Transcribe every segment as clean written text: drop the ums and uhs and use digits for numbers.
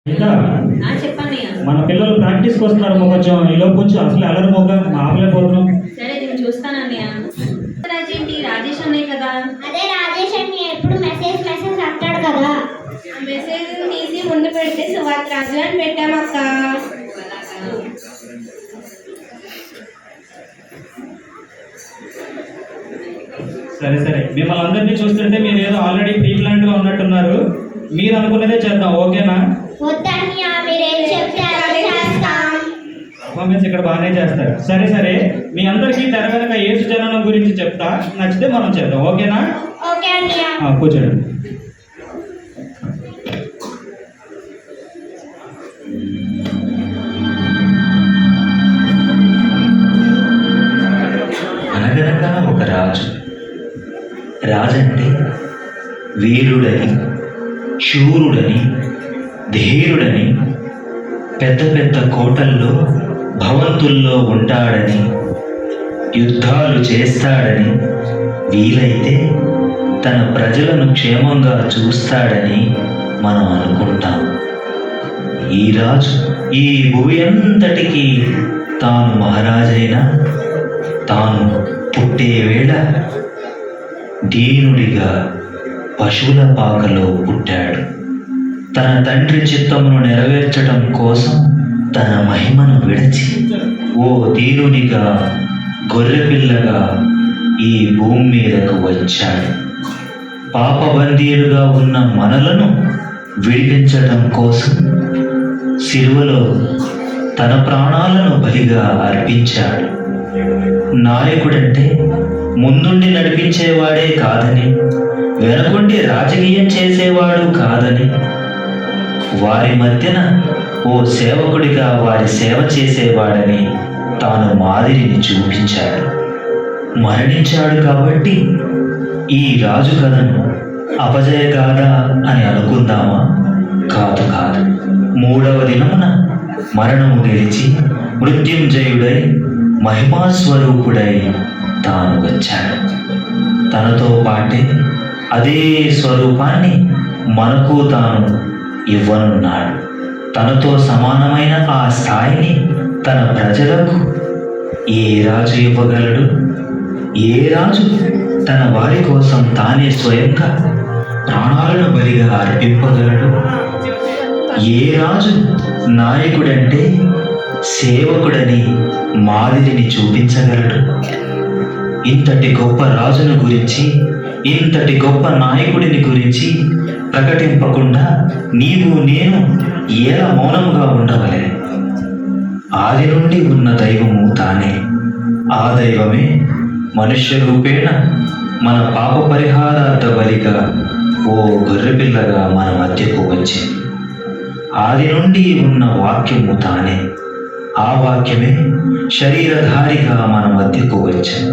ఇంకా చెప్పండి. మన పిల్లలు ప్రాక్టీస్కి వస్తున్నారు, కొంచెం ఈలో కొంచెం అసలు అలరి మొగ్గ ఆపలేకపోతున్నాం. సరే నేను చూస్తానన్నయ్య. ఏంటి రాజేష్ అన్నయ్య కదా? అదే రాజేష్ అన్నయ్య ఎప్పుడు మెసేజ్ అంటాడు కదా. ఆ మెసేజ్ తీసి ముందు పెడితే సువార్త రాజు అని పెట్టామక్క. సరే సరే, మిమ్మల్ని అందరినీ చూస్తుంటే మీరు ఏదో ఆల్రెడీ ప్రీ ప్లాన్ గా ఉన్నట్టున్నారు. మీరు అనుకున్నదే చేద్దాం, ఓకేనా? వద్దన్నయ్య, మీరేం చెప్తే అదే చేస్తాం. పర్ఫార్మెన్స్ ఇక్కడ బాగానే చేస్తారు. సరే సరే, మీ అందరికీ తెర వెనక యేసు జననం గురించి చెప్తా, నచ్చితే మనం చేద్దాం, ఓకేనా? ఓకే అన్నయ్య. కూర్చోండి. అనగనగా ఒక రాజంటే వీరుడని, శూరుడని, ధీరుడని, పెద్ద పెద్ద కోటల్లో భవంతుల్లో ఉంటాడని, యుద్ధాలు చేస్తాడని, వీలైతే తన ప్రజలను క్షేమంగా చూస్తాడని మనం అనుకుంటాం. ఈ రాజు ఈ భూమి అంతటికీ తాను మహారాజైనా తాను పుట్టే వేళ దీనుడిగా పశువుల పాకలో పుట్టాడు. తన తండ్రి చిత్తమును నెరవేర్చడం కోసం తన మహిమను విడిచి ఓ దీనునిగా గొర్రెపిల్లగా ఈ భూమి మీదకు వచ్చాడు. పాపబందీలుగా ఉన్న మనలను విడిపించడం కోసం సిలువలో తన ప్రాణాలను బలిగా అర్పించాడు. నాయకుడంటే ముందుండి నడిపించేవాడే కాదని, వెనకుండి రాజకీయం చేసేవాడు కాదని, వారి మధ్యన ఓ సేవకుడిగా వారి సేవ చేసేవాడని తాను మాదిరిని చూపించాడు. మరణించాడు కాబట్టి ఈ రాజు కథను అపజయగాథ అని అనుకుందామా? కాదు కాదు. 3వ దినమున మరణము గెలిచి మృత్యుంజయుడై మహిమాస్వరూపుడై తాను వచ్చాడు. తనతో పాటే అదే స్వరూపాన్ని మనకు తాను ఇవ్వనున్నాడు. తనతో సమానమైన ఆ స్థాయిని తన ప్రజలకు ఏ రాజు ఇవ్వగలడు? ఏ రాజు తన వారి కోసం తానే స్వయంగా ప్రాణాలను బలిగా అర్పింపగలడు? ఏ రాజు నాయకుడంటే సేవకుడని మాదిరిని చూపించగలడు? ఇంతటి గొప్ప రాజును గురించి, ఇంతటి గొప్ప నాయకుడిని గురించి ప్రకటింపకుండా నీవు నేను ఎలా మౌనముగా ఉండవలే? ఆది నుండి ఉన్న దైవము తానే. ఆ దైవమే మనుష్య రూపేణ మన పాప పరిహారార్థ బలిగా ఓ గొర్రెపిల్లగా మన మధ్యకు వచ్చింది. ఆది నుండి ఉన్న వాక్యము తానే. ఆ వాక్యమే శరీరధారిగా మన మధ్యకు వచ్చింది.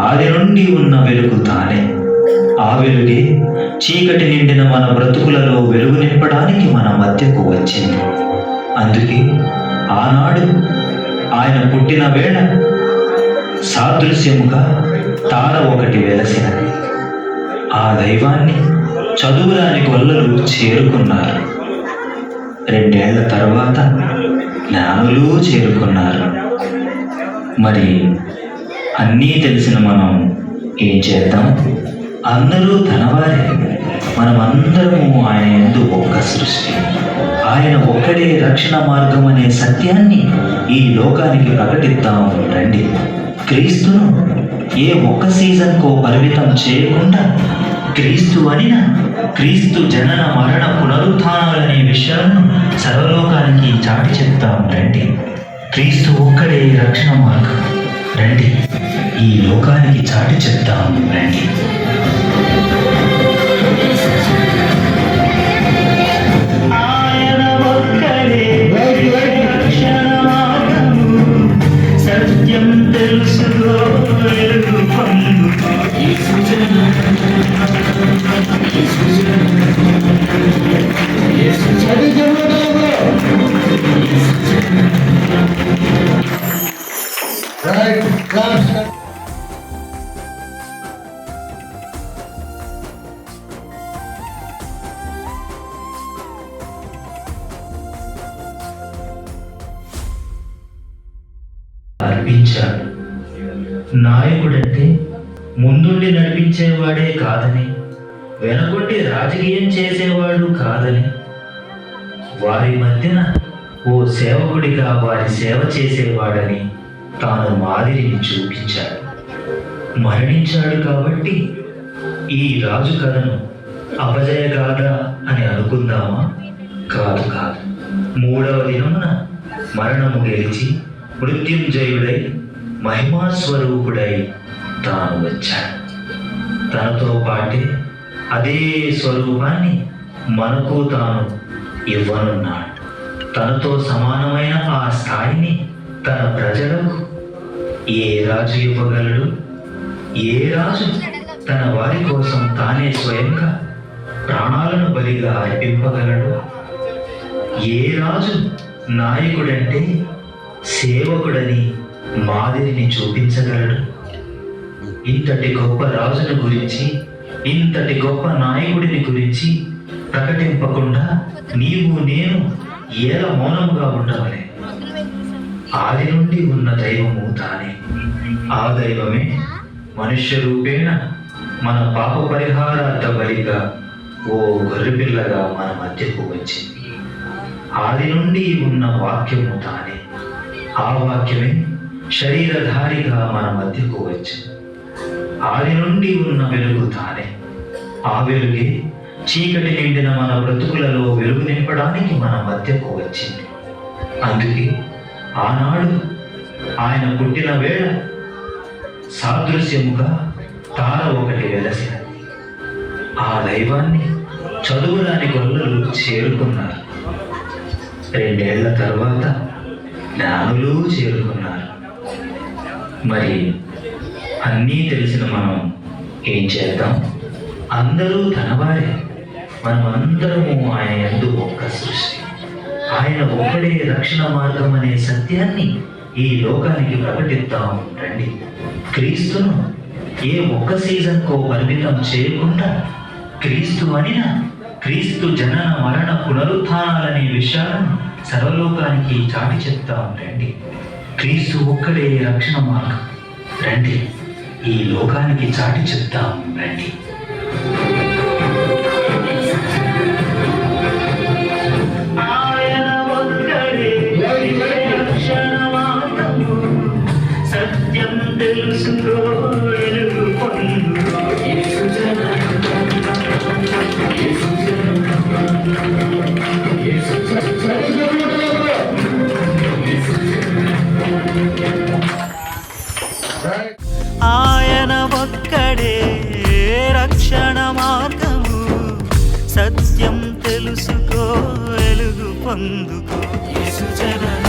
ఆది నుండి ఉన్న వెలుగు తానే. ఆ వెలుగే చీకటి నిండిన మన బ్రతుకులలో వెలుగు నింపడానికి మన మధ్యకు వచ్చింది. అందుకే ఆనాడు ఆయన పుట్టిన వేళ సాదృశ్యముగా తార ఒకటి వెలసినది. ఆ దైవాన్ని చదువురాని గొల్లలు చేరుకున్నారు. 2 ఏళ్ల తర్వాత జ్ఞానులు చేరుకున్నారు. మరి అన్నీ తెలిసిన మనం ఏం చేద్దాం? అందరూ తనవారే. మనమందరము ఆయన యందు ఒక్క సృష్టి. ఆయన ఒక్కడే రక్షణ మార్గం అనే సత్యాన్ని ఈ లోకానికి ప్రకటిద్దాం రండి. క్రీస్తును ఏ ఒక్క సీజన్కో పరిమితం చేయకుండా క్రీస్తు అనిన క్రీస్తు జనన మరణ పునరుత్థానాలనే విషయాలను సర్వలోకానికి చాటి చెప్తాం రండి. క్రీస్తు ఒక్కడే రక్షణ మార్గం. రండి, ఈ లోకానికి చాటి చెప్తాం రండి. ఆయన ఒక్కడే రక్షణ మార్గము. సత్యం తెలుసుకో, వెలుగు పొందు. యేసు జననం, యేసు జననం, యేసు జననం, యేసు జననం. Right, class. నడిపించాడు. నాయకుడంటే ముందుండి నడిపించేవాడే కాదని, వెనకొట్టి రాజకీయం చేసేవాడు కాదని, వారి మధ్యన ఓ సేవకుడిగా వారి సేవ చేసేవాడని తాను మాదిరిని చూపించాడు. మరణించాడు కాబట్టి ఈ రాజు కథను అపజయగాథ అని అనుకుందామా? కాదు కాదు. 3వ దినమున మరణము గెలిచి మృత్యుంజయుడై మహిమాస్వరూపుడై తాను వచ్చాడు. తనతో పాటే అదే స్వరూపాన్ని మనకు తాను ఇవ్వనున్నాడు. తనతో సమానమైన ఆ స్థాయిని తన ప్రజలకు ఏ రాజు ఇవ్వగలడు? ఏ రాజు తన వారి కోసం తానే స్వయంగా ప్రాణాలను బలిగా అర్పింపగలడు? ఏ రాజు నాయకుడంటే సేవకుడని మాదిరిని చూపించగలడు? ఇంతటి గొప్ప రాజుని గురించి, ఇంతటి గొప్ప నాయకుడిని గురించి ప్రకటింపకుండా నీవు నేను ఎలా మౌనముగా ఉండవలే? ఆది నుండి ఉన్న దైవము తానే. ఆ దైవమే మనుష్య రూపేణ మన పాప పరిహారార్థ బలిగా ఓ గొర్రెపిల్లగా మన మధ్యకు వచ్చింది. ఆది నుండి ఉన్న వాక్యము తానే. ఆ వాక్యమే శరీరధారిగా మన మధ్యకు వచ్చింది. ఆది నుండి ఉన్న వెలుగు తానే. ఆ వెలుగే చీకటి నిండిన మన బ్రతుకులలో వెలుగు నింపడానికి మన మధ్యకు వచ్చింది. అందుకే ఆనాడు ఆయన పుట్టిన వేళ సాదృశ్యముగా తార ఒకటి వెలసినది. ఆ దైవాన్ని చదువురాని గొల్లలు చేరుకున్నారు. 2 ఏళ్ల తర్వాత జ్ఞానులు చేరుకున్నారు. మరి అన్నీ తెలిసిన మనం ఏం చేద్దాం? అందరూ తనవారే. మనమందరము ఆయన యందు ఒక్క సృష్టి. ఆయన ఒక్కడే రక్షణ మార్గం అనే సత్యాన్ని ఈ లోకానికి ప్రకటిద్దాం రండి. క్రీస్తును ఏ ఒక్క సీజన్కో పరిమితం చేయకుండా క్రీస్తు అనిన క్రీస్తు జనన మరణ పునరుత్థానాలనే విషయాలను సర్వలోకానికి చాటి చెప్తాం రండి. క్రీస్తు ఒక్కడే రక్షణ మార్గం. రండి, ఈ లోకానికి చాటి చెప్తాం రండి. ఆయన ఒక్కడే రక్షణ మార్గము, సత్యం తెలుసుకో వెలుగు పొందుకో. యేసు జనన, యేసు జనన, యేసు Right. ఆయన ఒక్కడే రక్షణ మార్గము, సత్యం తెలుసుకో వెలుగు పొందుకో. యేసు జనన